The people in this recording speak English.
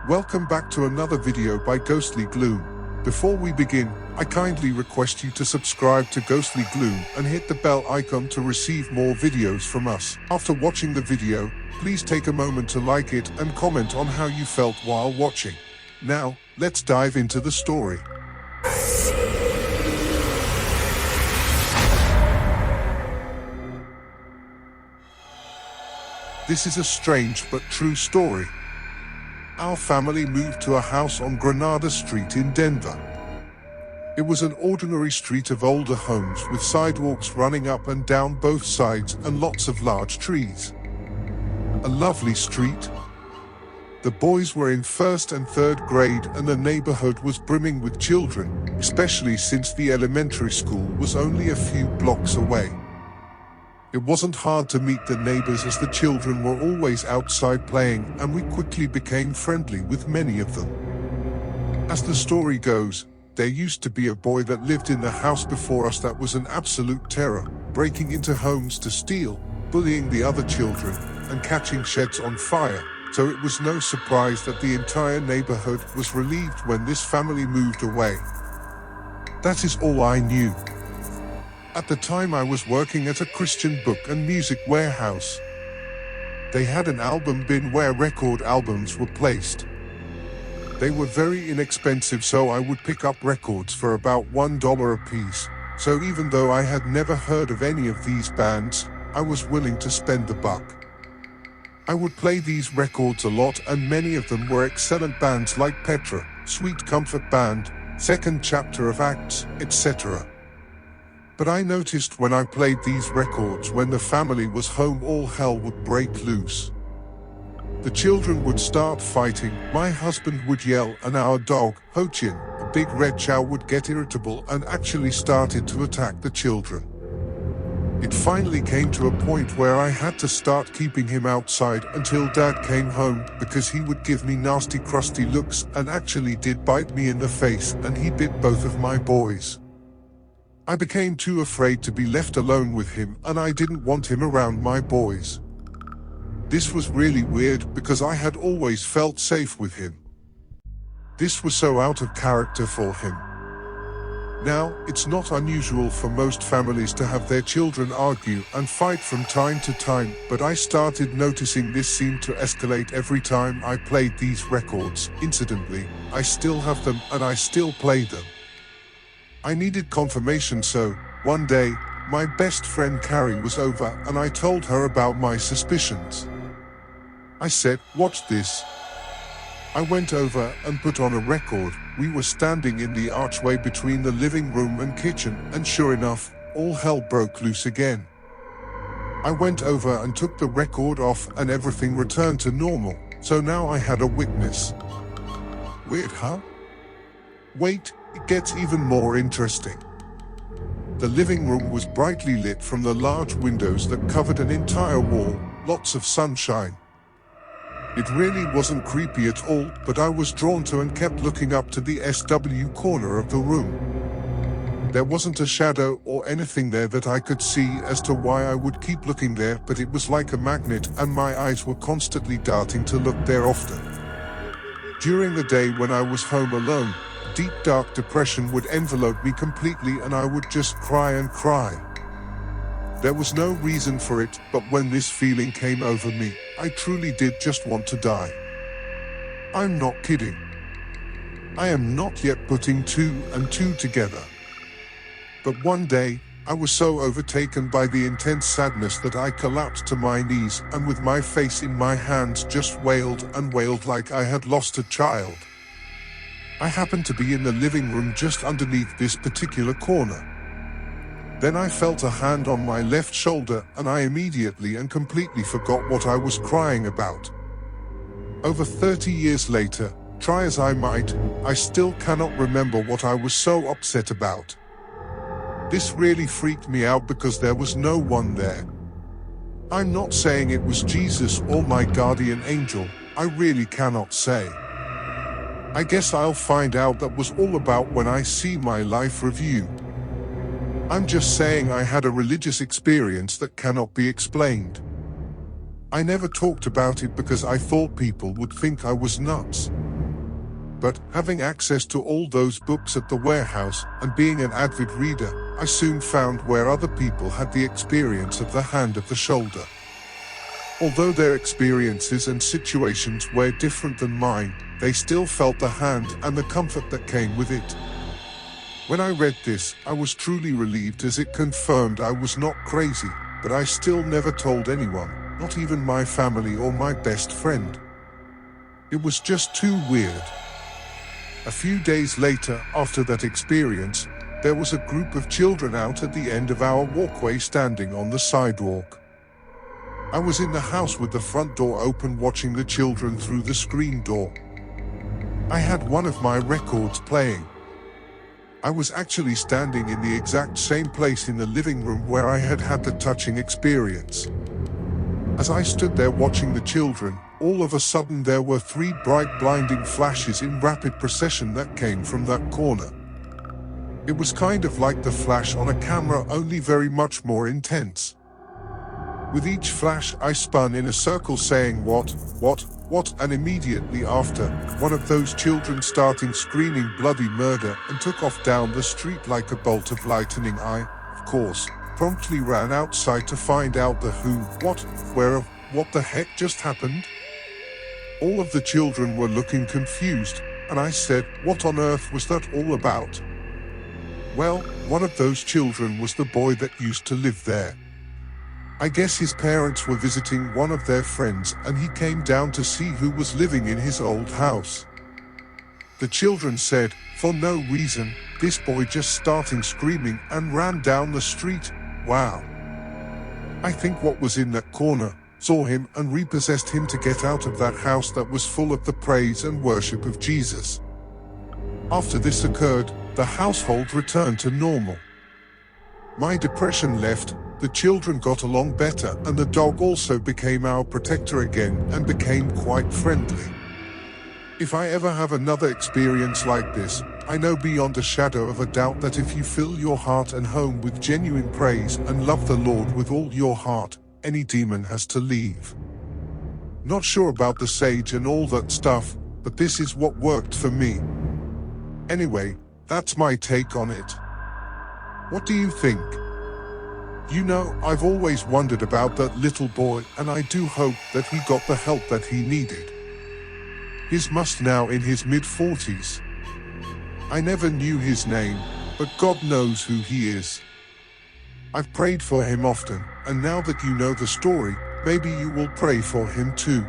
Welcome back to another video by Ghostly Gloom. Before we begin, I kindly request you to subscribe to Ghostly Gloom and hit the bell icon to receive more videos from us. After watching the video, please take a moment to like it and comment on how you felt while watching. Now, let's dive into the story. This is a strange but true story. Our family moved to a house on Granada Street in Denver. It was an ordinary street of older homes with sidewalks running up and down both sides and lots of large trees. A lovely street. The boys were in first and third grade and the neighborhood was brimming with children, especially since the elementary school was only a few blocks away. It wasn't hard to meet the neighbors as the children were always outside playing, and we quickly became friendly with many of them. As the story goes, there used to be a boy that lived in the house before us that was an absolute terror, breaking into homes to steal, bullying the other children, and catching sheds on fire, so it was no surprise that the entire neighborhood was relieved when this family moved away. That is all I knew. At the time I was working at a Christian book and music warehouse. They had an album bin where record albums were placed. They were very inexpensive, so I would pick up records for about $1 a piece, so even though I had never heard of any of these bands, I was willing to spend the buck. I would play these records a lot and many of them were excellent bands like Petra, Sweet Comfort Band, Second Chapter of Acts, etc. But I noticed when I played these records, when the family was home, all hell would break loose. The children would start fighting, my husband would yell, and our dog, Ho-Chin, a big red chow, would get irritable and actually started to attack the children. It finally came to a point where I had to start keeping him outside until Dad came home, because he would give me nasty crusty looks and actually did bite me in the face, and he bit both of my boys. I became too afraid to be left alone with him, and I didn't want him around my boys. This was really weird because I had always felt safe with him. This was so out of character for him. Now, it's not unusual for most families to have their children argue and fight from time to time, but I started noticing this seemed to escalate every time I played these records. Incidentally, I still have them and I still play them. I needed confirmation, so, one day, my best friend Carrie was over and I told her about my suspicions. I said, "Watch this." I went over and put on a record. We were standing in the archway between the living room and kitchen, and sure enough, all hell broke loose again. I went over and took the record off and everything returned to normal, so now I had a witness. Weird, huh? Wait. It gets even more interesting. The living room was brightly lit from the large windows that covered an entire wall, lots of sunshine. It really wasn't creepy at all, but I was drawn to and kept looking up to the SW corner of the room. There wasn't a shadow or anything there that I could see as to why I would keep looking there, but it was like a magnet and my eyes were constantly darting to look there often. During the day when I was home alone, deep dark depression would envelope me completely and I would just cry and cry. There was no reason for it, but when this feeling came over me, I truly did just want to die. I'm not kidding. I am not yet putting two and two together. But one day, I was so overtaken by the intense sadness that I collapsed to my knees and with my face in my hands just wailed and wailed like I had lost a child. I happened to be in the living room just underneath this particular corner. Then I felt a hand on my left shoulder and I immediately and completely forgot what I was crying about. Over 30 years later, try as I might, I still cannot remember what I was so upset about. This really freaked me out because there was no one there. I'm not saying it was Jesus or my guardian angel, I really cannot say. I guess I'll find out that was all about when I see my life review. I'm just saying I had a religious experience that cannot be explained. I never talked about it because I thought people would think I was nuts. But having access to all those books at the warehouse and being an avid reader, I soon found where other people had the experience of the hand of the shoulder. Although their experiences and situations were different than mine, they still felt the hand and the comfort that came with it. When I read this, I was truly relieved as it confirmed I was not crazy, but I still never told anyone, not even my family or my best friend. It was just too weird. A few days later, after that experience, there was a group of children out at the end of our walkway standing on the sidewalk. I was in the house with the front door open watching the children through the screen door. I had one of my records playing. I was actually standing in the exact same place in the living room where I had had the touching experience. As I stood there watching the children, all of a sudden there were 3 bright blinding flashes in rapid procession that came from that corner. It was kind of like the flash on a camera, only very much more intense. With each flash I spun in a circle saying what, and immediately after, one of those children starting screaming bloody murder and took off down the street like a bolt of lightning. I, of course, promptly ran outside to find out the who, what, where, what the heck just happened. All of the children were looking confused, and I said, what on earth was that all about? Well, one of those children was the boy that used to live there. I guess his parents were visiting one of their friends and he came down to see who was living in his old house. The children said, for no reason, this boy just starting screaming and ran down the street. Wow. I think what was in that corner saw him and repossessed him to get out of that house that was full of the praise and worship of Jesus. After this occurred, the household returned to normal. My depression left, the children got along better, and the dog also became our protector again and became quite friendly. If I ever have another experience like this, I know beyond a shadow of a doubt that if you fill your heart and home with genuine praise and love the Lord with all your heart, any demon has to leave. Not sure about the sage and all that stuff, but this is what worked for me. Anyway, that's my take on it. What do you think? You know, I've always wondered about that little boy, and I do hope that he got the help that he needed. He's must now in his mid-40s. I never knew his name, but God knows who he is. I've prayed for him often, and now that you know the story, maybe you will pray for him too.